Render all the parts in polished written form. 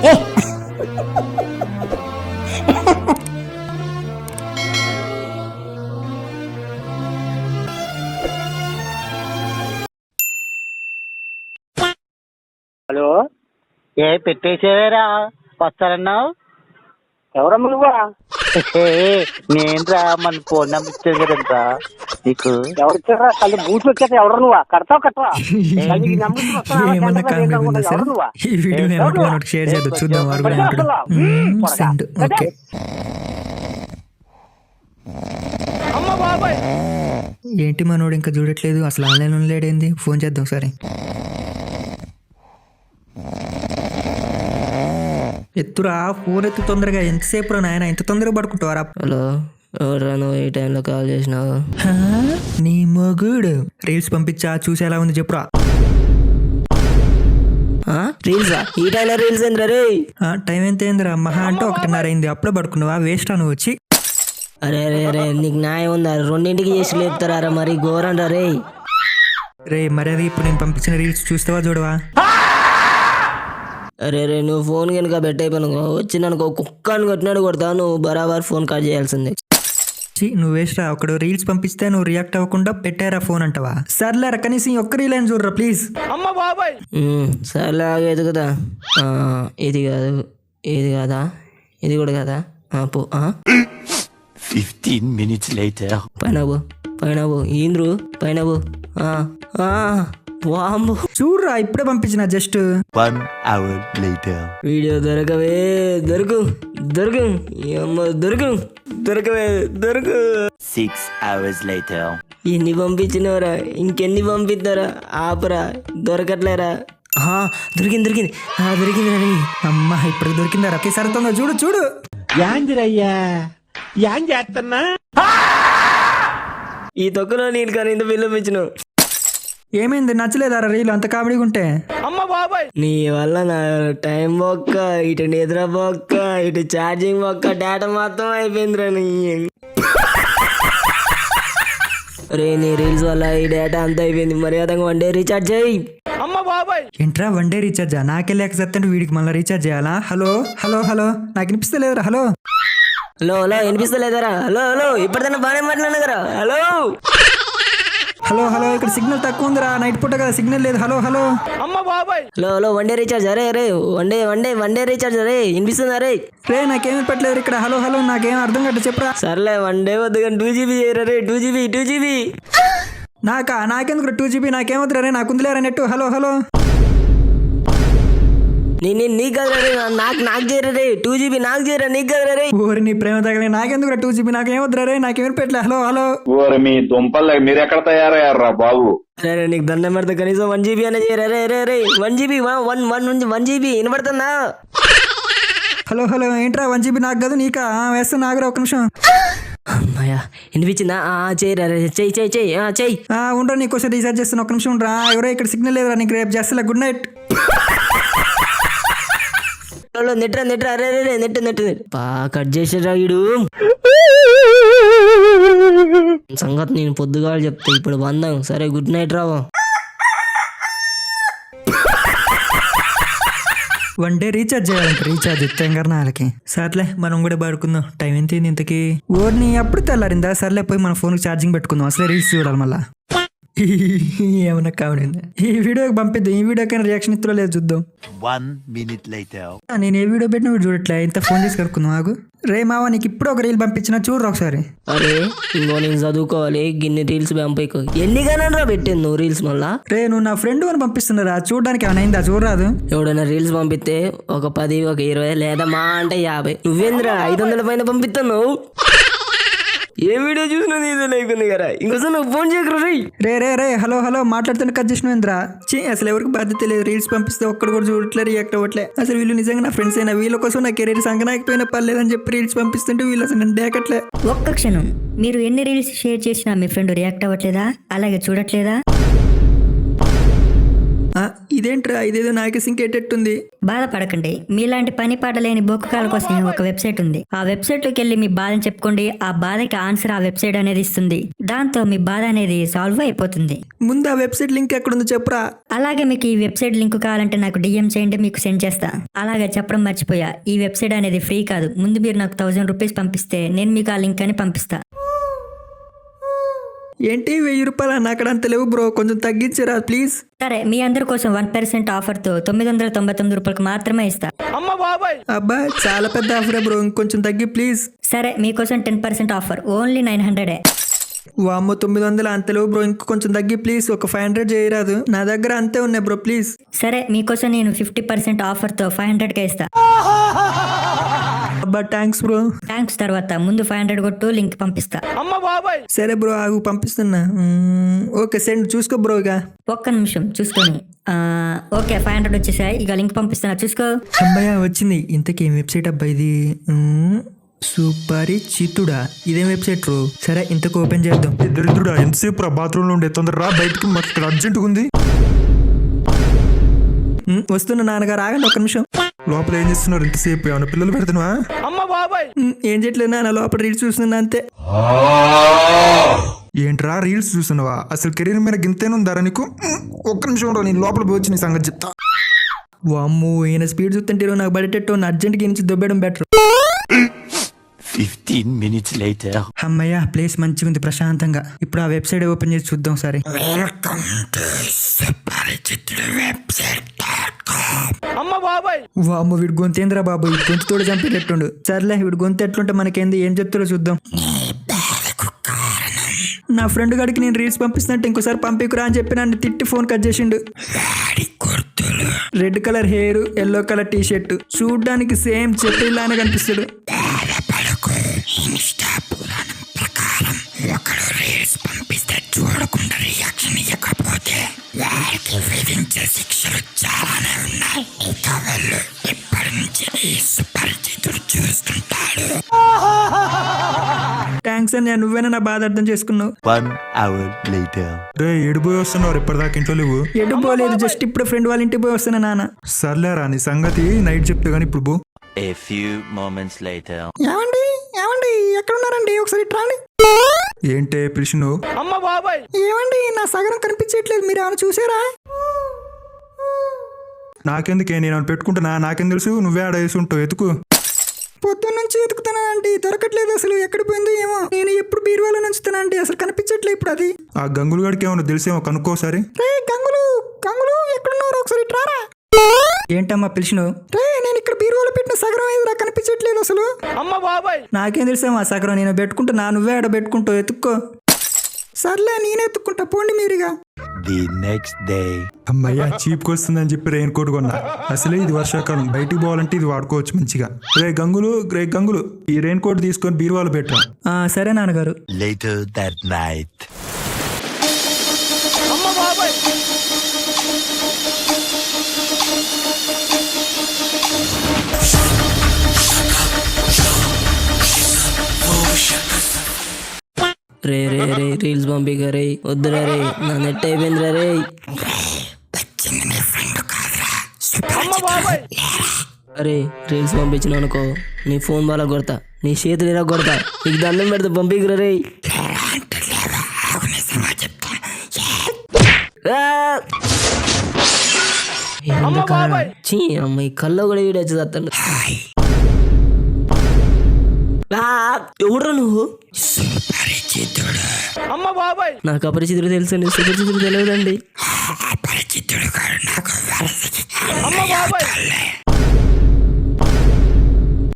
Hello, ఏ పెట్టేసేవేరా వస్తారన్నావు? ఎవరమ్మా నువ్వా? నేనురా, మన ఫోన్ నెంబర్ ఇచ్చాను కదంతా నీకు. ఎవరు ఇచ్చారా? కళ్ళు బూట్లు వచ్చేస్తా. ఎవరు నువ్వా? కడతావు కట్టవా? ఏమన్నా కామెడీ ఉందా సార్? ఈ వీడియో నేను షేర్ చేద్దాం, చూద్దాం వాడు కూడా ఏమంటాడు. సెండ్. ఓకే, ఏంటి మనోడు ఇంకా చూడట్లేదు, అసలు ఆన్లైన్ లేడేంది? ఫోన్ చేద్దాం సరే. ఎత్తురా, ఫోన్ ఎత్తు తొందరగా. ఎంతసేపు రా నాయన, ఎంత తొందరగా పడుకుంటావారా? హలో, ఎవరా నువ్వు ఈ టైంలో కాల్ చేసినావు? నీ మొగుడు రీల్స్ పంపించా, చూసి ఎలా ఉంది చెప్పురా. రీల్సా? ఈ టైంలో రీల్స్ ఏంద్రా రే? టైం ఎంత అయిందిరా? మహా అంటే 1:30 అయింది. అప్పుడే పడుకున్నావా? వేస్ట్ నువ్వు వచ్చి. అరే అరే అరే, నీకు న్యాయం ఉందా? 2ంటికి చేసి లేపుతారా మరి? ఘోరం రా రే. రే మరి అది ఇప్పుడు నేను పంపించిన రీల్స్ చూస్తావా చూడవా? అరే రే, నువ్వు ఫోన్ కనుక పెట్టయిపోయినా వచ్చిందనుకో, కుక్కని కొట్టినాడు కొడతా. నువ్వు బరాబర్ ఫోన్ కట్ చేయాల్సిందే. నువ్వు వేస్ట్ రా. ఒకడు రీల్స్ పంపిస్తే నువ్వు రియాక్ట్ అవ్వకుండా పెట్టారా ఫోన్ అంటావా? సర్లేరా, కనీసం ఒక్క రీల్ అయినా చూడరా ప్లీజ్. సర్లే ఆగేది కదా. ఇది కాదు, ఇది కాదా, ఇది కూడా కదా. పో. 15 minutes later. పైన పో ఇంద్రు, పైన పో. వాంబు చూడరా, ఇప్పుడే పంపించిన జస్ట్. 1 hour later. వీడియో దొరకవే, దొరుకు దొరుకు దొరకవే దొరుకు. 6 hours later. ఎన్ని పంపించినవరా? ఇంకెన్ని పంపిస్తారా? ఆపరా, దొరకట్లేరా? దొరికింది దొరికింది దొరికింది. అమ్మా, ఇప్పుడు దొరికిందారా? ఒకేసారి తొందర చూడు చూడు. యాందిరయ్యా, ఏం చేస్తున్నా? ఈ తొక్కలో నేను కానీ ఇంత పిలిపించినావు. ఏమైంది, నచ్చలేదారా రీల్ అంత కామెడీగా ఉంటే? నీ వల్ల నా టైం బొక్క, ఇటు నిద్ర బొక్క, ఇటు ఛార్జింగ్ బొక్క, డేటా మొత్తం అయిపోయిందిరా. రే, నీ రీల్స్ వల్ల ఈ డేటా అంతా అయిపోయింది. మర్యాదగా 1 day రీఛార్జ్ చేయి. ఏంట్రా 1 day రీఛార్జా? నాకే లేక చెప్తాంటే వీడికి మళ్ళీ రీఛార్జ్ చేయాలా? హలో హలో హలో, నాకు వినిపిస్తలేదురా. హలో హలో హలో, వినిపిస్తలేదరా? హలో హలో, ఇప్పటిదన్నా బాగానే మాట్లాడినా కదా. హలో హలో హలో, ఇక్కడ సిగ్నల్ తక్కువ ఉందిరా, నైట్ పూట కదా సిగ్నల్ లేదు. Hello hello hello hello, 1 day recharge. అరే అరే, వన్ డే రీఛార్జ్. అరే వినిపిస్తుందా రే? రే, నాకేమి పెట్టలేదు ఇక్కడ. హలో హలో, నాకేం అర్థం కట్ట చెప్పరా. సర్లే 1 day వద్దు కానీ 2GB చేయరా రే. 2GB. నాకెందుకు 2GB? నాకేమవుతురా రే, నాకుందిలేరా నెట్. హలో హలో, నీకు కదరా రే, నాకు చేయరా రే. 2GB నాకు చేయరా, నీకు కదరా రే. ఊరి నీ ప్రేమ తగలే, నాకెందుకు 2GB? నాకేమవుతురా రే, నాకేమి పెట్టలే. హలో హలో, ఊరి మీ దుంపల్ మీరు ఎక్కడ తయారయ్యారా బాబు? అరే నీకు దండం పెడతా, కనీసం 1GB అనే చేయరా రే. రే రే 1GB, 1GB వినపడుతుందా? హలో హలో, ఏంట్రా 1GB నాకు కాదు నీకా? వేస్తా, నాగరా ఒక నిమిషం. అమ్మాయ్యా, వినిపించిందా? చేయరా రే, చెయ్యి. ఉండరా, నీకోసం రీఛార్జ్ చేస్తాను, ఒక నిమిషం ఉండరా. ఎవరో ఇక్కడ సిగ్నల్ లేదురా, నీకు రేపు చేస్తా. Good night. నెట్రా రే రే, నెట్ కట్ చేసారా వీడు. సంగతి నేను పొద్దుగా చెప్తా, ఇప్పుడు బంధం. సరే, గుడ్ నైట్ రావా. 1 day రీఛార్జ్ చేయాలంట. రీఛార్జ్ తెంగర్నాలకి. సర్లే, మనం కూడా పడుకుందాం. టైం ఎంత ఇంతకి? ఓర్ని అప్పుడు తెల్లారిందా? సర్లే, పోయి మన ఫోన్ ఛార్జింగ్ పెట్టుకుందాం. అసలే రీల్స్ చూడాలి మళ్ళా. ఏమన్నా కామెడీ. ఈ వీడియోకి పంపిద్దాం. ఈ వీడియోకైనా రియాక్షన్ ఇస్తున్నా లేదు చూద్దాం. 1 minute later. నేను ఏ వీడియో పెట్టినా వీడు చూడట్లే. ఇంత ఫోన్ చేసి కనుక్కుందాం. ఆగు. రే మావా, నీకు ఇప్పుడు ఒక రీల్ పంపించిన, చూడరా ఒకసారి. అరే ఇంకో నేను చదువుకోవాలి, గిన్ని రీల్స్ పంపేకో. ఎన్నిగానరా పెట్టింది నువ్వు రీల్స్ మళ్ళా? రే, నువ్వు నా ఫ్రెండ్ అని పంపిస్తున్నారా? చూడడానికి ఏమైనా అయిందా? చూడరాదు. ఎవడైనా రీల్స్ పంపిస్తే ఒక 10, ఒక 20 లేదా మా అంటే 50. నువ్వేంద్రా 500 పైన పంపిస్తున్నావు? ఏ వీడియో చూసినా నీదే లేకుంది కదా. ఇంకోసారి నువ్వు ఫోన్ చేయకరా. రే హలో హలో, మాట్లాడుతున్న కట్ చేసినవేంద్రా? అసలు ఎవరికి బాధ్యత లేదు. రీల్స్ పంపిస్తే ఒక్కడు కూడా చూడట్లే, రియాక్ట్ అవ్వట్లే. అసలు వీళ్ళు నిజంగా నా ఫ్రెండ్స్ అయినా, వీళ్ళ కోసం నా కెరీర్ సంగనాకపోయినా పర్లేదని చెప్పి రీల్స్ పంపిస్తుంటే వీళ్ళు అసలు నన్ను దేకట్లే. ఒక్క క్షణం, మీరు ఎన్ని రీల్స్ షేర్ చేసినా మీ ఫ్రెండ్ రియాక్ట్ అవ్వట్లేదా? అలాగే చూడట్లేదా? ఇదేంట్రా ఇదేదో నాకే సింకేటట్టుంది. బాధపడకండి, మీలాంటి పని పాట లేని బొక్కకాల కోసం ఒక వెబ్సైట్ ఉంది. ఆ వెబ్సైట్ లోకి వెళ్ళి మీ బాధని చెప్పుకోండి. ఆ బాధకి ఆన్సర్ ఆ వెబ్సైట్ అనేది ఇస్తుంది. దాంతో మీ బాధ అనేది సాల్వ్ అయిపోతుంది. ముందు ఆ వెబ్సైట్ లింక్ ఎక్కడుందో చెప్పురా. అలాగే మీకు ఈ వెబ్సైట్ లింక్ కావాలంటే నాకు డిఎం చేయండి, మీకు సెండ్ చేస్తా. అలాగే చెప్పడం మర్చిపోయా, ఈ వెబ్సైట్ అనేది ఫ్రీ కాదు. ముందు మీరు నాకు 1000 రూపీస్ పంపిస్తే నేను మీకు ఆ లింక్ అని పంపిస్తా. ఏంటి 1000 రూపాయలు అన్న? అక్కడ అంత లేవు బ్రో, కొంచెం తగ్గించరా ప్లీజ్. సరే, మీ అందరి కోసం 1% ఆఫర్తో 999 రూపాయలకు మాత్రమే ఇస్తా. అబ్బా చాలా పెద్ద ఆఫరే బ్రో, ఇంకొంచెం తగ్గి ప్లీజ్. సరే, మీకోసం 10% ఆఫర్, ఓన్లీ 900. వామ్మో 900 అంత లేవు బ్రో, ఇంక కొంచెం తగ్గి ప్లీజ్. ఒక 500 చేయరాదు? నా దగ్గర అంతే ఉన్నాయి బ్రో ప్లీజ్. సరే, మీకోసం నేను 50% ఆఫర్తో 500కే ఇస్తా. అబ్బా థ్యాంక్స్ బ్రో. థ్యాంక్స్ తర్వాత ముందు 500 కొట్టు, లింక్ పంపిస్తా. సరే బ్రో ఆగు, పంపిస్తున్నా. ఓకే సెండ్, చూసుకో బ్రో. ఇక ఒక్క నిమిషం చూసుకొని. ఓకే 500 వచ్చేసాయి, ఇక లింక్ పంపిస్తున్నా, చూసుకో. అబ్బాయ వచ్చింది. ఇంతకీ వెబ్సైట్ అబ్బా ఇది? సుపరిచితుడా? ఇదేం వెబ్సైట్ రో? సరే ఇంతకు ఓపెన్ చేద్దాం. దరిద్రుడా, ఎంతసేపు రా బాత్రూమ్ లో ఉండే, తొందరరా బయటకు, మాకు ఇక్కడ అర్జెంటుగా ఉంది. వస్తున్నా నాన్నగారు, ఆగండి ఒక్క నిమిషం. లోపల ఏం చేస్తున్నారు ఇంతసేపు? ఏమన్నా పిల్లలు పెడుతున్నావా? ఏం చేయట్లేదు నాన్న, లోపల రీల్స్ చూస్తున్నా అంతే. ఏంట్రా రీల్స్ చూస్తున్నావా? అసలు కెరీర్ మీద గింతేనుందారా నీకు? ఒక్క నిమిషం రా, నేను లోపల పోయి వచ్చి నీ సంగతి చెప్తా. వామ్మో ఈయన స్పీడ్ చూస్తుంటే నాకు పడేటట్టు అర్జెంట్గా నుంచి దొబ్బేయడం బెటర్. 15 minutes later. అమ్మయ్య ప్లేస్ మంచిగా ఉంది, ప్రశాంతంగా. ఇప్పుడు ఆ వెబ్సైట్ ఓపెన్ చేసి చూద్దాం సరే. వామ్మో వీడు గొంతేంద్రా బాబు, ఈ గొంతు తోడు చంపేటట్టుండు. సర్లే వీడు గొంతు ఎట్లుంటే మనకేంది, ఏం చెప్తారో చూద్దాం. నా ఫ్రెండ్ గాడికి నేను రీల్స్ పంపిస్తున్నట్టు ఇంకోసారి పంపికురా అని చెప్పి నన్ను తిట్టి ఫోన్ కట్ చేసిండు. Red colour hair, yellow colour T shirt, చూడ్డానికి సేమ్ చెప్పిలానే కనిపిస్తాడు. థ్యాంక్స్ అని, నువ్వేనా నా బాధ అర్థం చేసుకున్నావు. 1 hour later. రే ఏడిపోయి వస్తున్నావు ఇప్పటిదాకా ఇంట్లో లేవు? ఎటు పోలేదు, జస్ట్ ఇప్పుడు ఫ్రెండ్ వాళ్ళ ఇంటికి పోయి వస్తున్నా నాన్న. సర్లేరా నీ సంగతి నైట్ చెప్తే గానీ ఇప్పుడు పో. A few moments later. ఏమండి ఏమండి ఎక్కడున్నారండి, ఒకసారి రాండి. ఏంటే పిలిచిను? ఏమండి నా సగరం కనిపించట్లేదు, మీరు ఏమైనా చూసారా? నాకెందుకే, నేను పెట్టుకుంటున్నా, నాకేం తెలుసు? నువ్వే ఆడ వేసి ఉంటావు, ఎతుకు. పొద్దున్న నుంచి ఎతుకుతానండి, దొరకట్లేదు అసలు, ఎక్కడ పోయిందో ఏమో. నేను ఎప్పుడు బీరువాలో నుంచుతానండి, అసలు కనిపించట్లేదు ఇప్పుడు అది. ఆ గంగులు గడికి ఏమన్నా తెలిసేమో కనుక్కోసారి. రే గంగులు గంగులు ఎక్కడున్నారు, ఒకసారి రారా. ఏంటమ్మా పిలిచినావు? రే నేను ఇక్కడ బీరువాలో పెట్టిన సగరం ఏదిరా, కనిపించట్లేదు అసలు. నాకేం తెలుసామా సగరం, నేను పెట్టుకుంటున్నా, నువ్వే ఆడ పెట్టుకుంటావు, ఎత్తుక్కో. సర్లే నేనే ఎత్తుక్కుంటా, పోండి మీరుగా. The next day. అమ్మయ్య చీప్కి వస్తుందని చెప్పి రెయిన్ కోట్ కొన్నా. అసలే ఇది వర్షాకాలం, బయటికి పోవాలంటే ఇది వాడుకోవచ్చు మంచిగా. రే గంగులు ఈ రెయిన్ కోట్ తీసుకొని బీరువాలో పెట్టా. సరే నాన్నగారు. Later that night. రే రే రే రీల్స్ పంపిగా రే, వద్దురా రే, నా నెట్ అయిపోయిందిరా రే. అరే రీల్స్ పంపించిన అనుకో, నీ ఫోన్ వాళ్ళ కొడతా, నీ చేతులు ఇలా కొడతా, నీకు దండం పెడతా, పంపికురా రే. అమ్మాయి కల్లో కూడా వీడియో వచ్చేస్తాను. ఎవడ్రా నువ్వు? నాకు అపరిచితుడు తెలుసండి, సుపరిచితుడు తెలియదండి.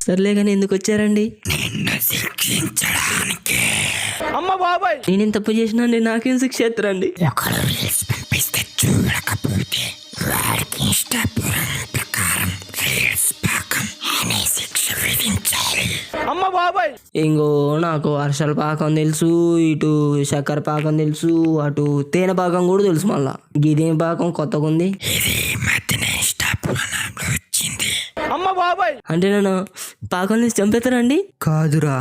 సర్లే కానీ ఎందుకు వచ్చారండి? నేనేం తప్పు చేసినా అండి, నాకేం శిక్ష ఎత్తరండి? ఇంకో నాకు వర్షాల పాకం తెలుసు, ఇటు చక్కెర పాకం తెలుసు, అటు తేనె పాకం కూడా తెలుసు. మళ్ళా గిదేం పాకం కొత్తగా ఉంది అంటే నేను పాకం తీసి చంపేస్తానండి? కాదురా.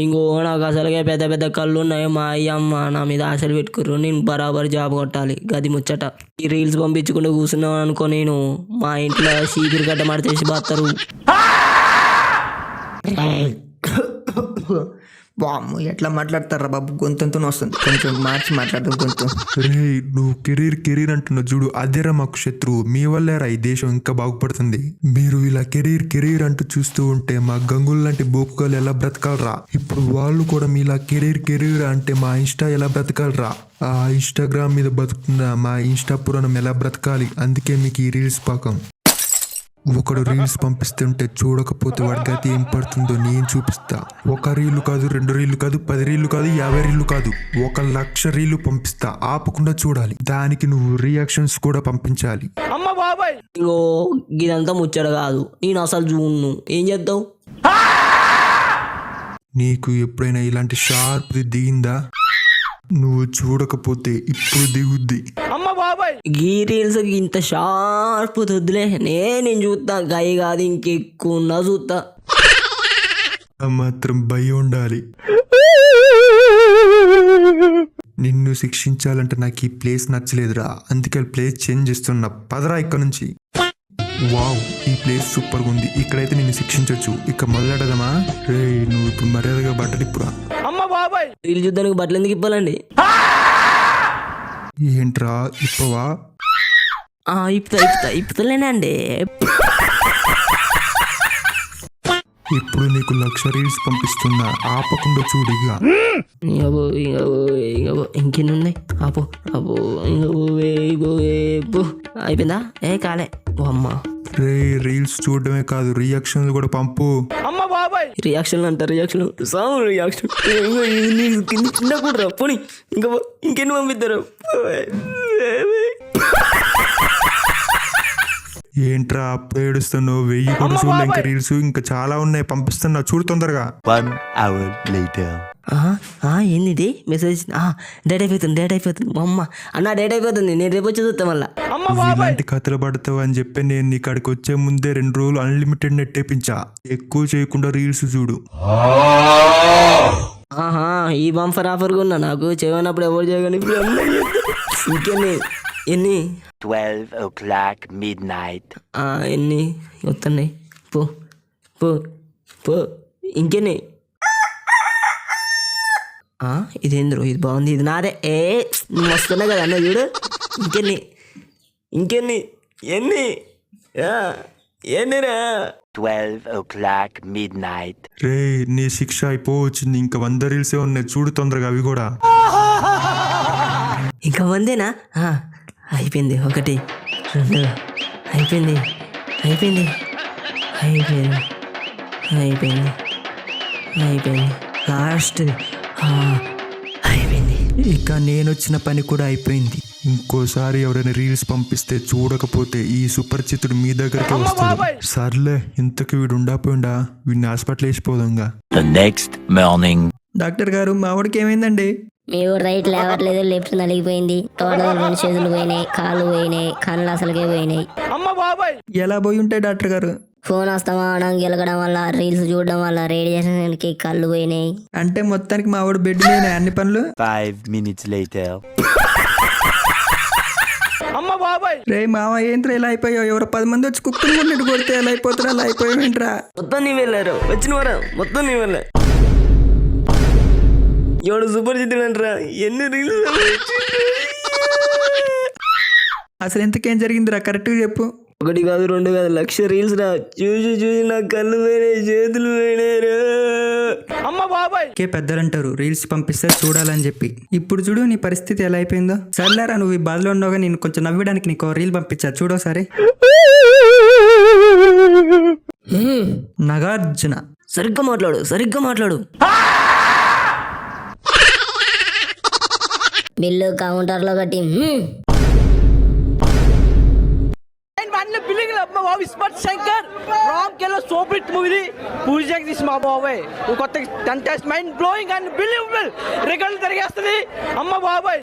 ఇంకో నాకు అసలుగా పెద్ద పెద్ద కళ్ళు ఉన్నాయి. మా అమ్మ నా మీద ఆశలు పెట్టుకుర్రు. నేను బరాబర్ జాబ్ కొట్టాలి, గది ముచ్చట. ఈ రీల్స్ పంపించకుండా కూర్చున్నాను అనుకో, నేను మా ఇంట్లో సీకిరి గడ్డ మడతేసి బాస్తారు. వామ్మో ఎట్లా మాట్లాడతారా బాబు, గొంతంతో వస్తుంది. కొంచెం మార్చి మాట్లాడదాం గొంతు. రే నువ్వు కెరీర్ అంటున్నావు చూడు, అదేరా మాకు శత్రువు. మీ వల్లేరా ఈ దేశం ఇంకా బాగుపడుతుంది. మీరు ఇలా కెరీర్ అంటూ చూస్తూ ఉంటే మా గంగులు లాంటి బోకుగాలు ఎలా బ్రతకాలరా? ఇప్పుడు వాళ్ళు కూడా మీలా కెరీర్ అంటే మా ఇన్స్టా ఎలా బ్రతకాలరా? ఆ ఇన్స్టాగ్రామ్ మీద బతుకుతున్న మా ఇన్స్టా పురాణం ఎలా బ్రతకాలి? అందుకే మీకు ఈ రీల్స్ పాకం. ఒకడు రీల్స్ పంపిస్తుంటే చూడకపోతే వాడి గతి ఏం పడుతుందో నేను చూపిస్తా. 1 రీలు కాదు, 2 రీలు కాదు, 10 రీలు కాదు, 50 రీలు కాదు, 1,00,000 రీలు పంపిస్తా. ఆపకుండా చూడాలి. దానికి నువ్వు రియాక్షన్స్ కూడా పంపించాలి. ఇంకో ఇదంతా ముచ్చట కాదు, నేను అసలు చూడను. ఏం చేద్దావు? నీకు ఎప్పుడైనా ఇలాంటి షార్ప్ దిగిందా? నువ్వు చూడకపోతే ఇప్పుడు దిగుద్ది. గీ రీల్స్ ఇంత షార్ప్ వద్దులే, నేను చూస్తా. గై కాదు ఇంకెక్కువ ఉన్నా చూస్తా. ఆ మాత్రం భయం ఉండాలి. నిన్ను శిక్షించాలంటే నాకు ఈ ప్లేస్ నచ్చలేదురా, అందుకే ప్లేస్ చేంజ్ చేస్తున్నా. పదరా ఇక్కడ నుంచి. వావ్, ఈ ప్లేస్ సూపర్ గా ఉంది. ఇక్కడైతే నిన్ను శిక్షించవచ్చు. ఇక మొదలెడదామా? రే నువ్వు ఇప్పుడు మర్యాదగా బట్టలు ఇప్పురా. రీల్ చూద్దానికి బట్టలు ఎందుకు ఇప్పాలండి? ఏంట్రా ఇప్పవా? ఇప్పుతలేనండి. ఇప్పుడు నీకు 1,00,000 రీల్స్ పంపిస్తున్నా, ఆపకుండా చూడిగా. ఇంకెన్ని ఉన్నాయి? అయిపోయిందా? ఏ కాలే. అమ్మా రే రీల్స్ చూడడమే కాదు, రియాక్షన్లు కూడా పంపు. రియాక్షన్ అంట, రియాక్షన్ సాంగ్ రియాక్షన్ చిన్న కూడా పోనీ. ఇంకెన్ని పంపిస్తారు? ఏంట్రా అప్పుడు ఏడుస్తున్నావు? 1000 కూడా చూడలే ఇంకా రీల్స్. ఇంకా చాలా ఉన్నాయి, పంపిస్తున్నా చూడు తొందరగా. 1 hour later. ఏంది ఇది మెసేజ్? డేట్ అయిపోతుంది. మా అమ్మ అన్న డేట్ అయిపోతుంది, నేను రేపు వచ్చి చూస్తా మళ్ళా. ఇలాంటి కథలు పడతావు అని చెప్పి నేను నీ కాడికి వచ్చే ముందే 2 రోజులు అన్లిమిటెడ్ నెట్ వేయించా. ఎక్కువ చేయకుండా రీల్స్ చూడు. ఈ బంఫర్ ఆఫర్ ఉన్నా నాకు చేయనప్పుడు ఎవరు చేయగానే ఇప్పుడు ఇంకెన్ని ఎన్ని 12 o'clock midnight. ఎన్ని వస్తున్నాయి? పో ఇంకెన్ని? ఇదేంద్రు, ఇది బాగుంది, ఇది నాదే. నువ్వు వస్తున్నా కదా అన్న చూడు. ఇంకెన్ని ఎన్నిరా? 12 o'clock midnight. రే నీ శిక్ష అయిపోవచ్చింది. ఇంకా 100 రీల్సే ఉన్నాయి, చూడు తొందరగా అవి కూడా. ఇంకా 100ఏనా? అయిపోయింది. 1 2 అయిపోయింది. లాస్ట్ అయిపోయింది. ఇక నేను వచ్చిన పని కూడా అయిపోయింది. ఇంకోసారి ఎవరైనా రీల్స్ పంపిస్తే చూడకపోతే ఈ సుపరిచితుడు మీ దగ్గరికి వస్తాడు. సర్లే, ఇంతకు వీడు ఉండిపోయిండా? వీడిని హాస్పిటల్ వేసిపోదాంగా. The next morning. డాక్టర్ గారు మా వాడికి ఏమైందండి? మీ ఊరు రైట్ లేవట్లేదు, లెఫ్ట్ నలిగిపోయింది, తోటలో 2 చేతులు పోయినాయి, కాళ్ళు పోయినాయి, కళ్ళు అసలుకే పోయినాయి. ఎలా పోయి ఉంటాయి డాక్టర్ గారు? ఫోన్ వస్తామా గెలగడం వల్ల, రీల్స్ చూడడం వల్ల రేడియేషన్కి కళ్ళు పోయినాయి. అంటే మొత్తానికి మా వాడు బెడ్ మీద అన్ని పనులు. 5 minutes later. రే మామ ఏంట్రా ఇలా అయిపోయావు? ఎవరో 10 మంది వచ్చి కుక్కలు కొట్టినట్టు కొడితే ఎలా అయిపోతారా? అలా అయిపోయావేంట్రా? మొత్తం నీ వెళ్ళారు, వచ్చిన వారా మొత్తం నీ వెళ్ళా. ఎవడు సూపర్ చిత్తుడు అంటారా? ఎన్ని రీల్స్? అసలు ఎంతకేం జరిగిందిరా? కరెక్ట్గా చెప్పు. 1 కాదు 2 కాదు 1,00,000 రీల్స్ రా. చూసి నా కళ్ళు పోయినాయి, చేతులు పోయినారు. పెద్దలు అంటారు రీల్స్ పంపిస్తే చూడాలని చెప్పి. ఇప్పుడు చూడు నీ పరిస్థితి ఎలా అయిపోయిందో. సర్లేరా, నువ్వు ఈ బాధలో ఉన్నావుగా, నేను కొంచెం నవ్వడానికి నీకు రీల్ పంపించా, చూడోసారి. నాగార్జున సరిగ్గా మాట్లాడు. బిల్లు కౌంటర్లో కట్టి बिलिंग మా బాబు ఇస్మార్ట్ శంకర్ రామ్ కేలో సూపర్ మూవీ పూరి జగదీష్ మా బాబాయ్ కొత్త contest mind blowing and believable రికార్డులు తిరిగేస్తుంది అమ్మ బాబాయ్.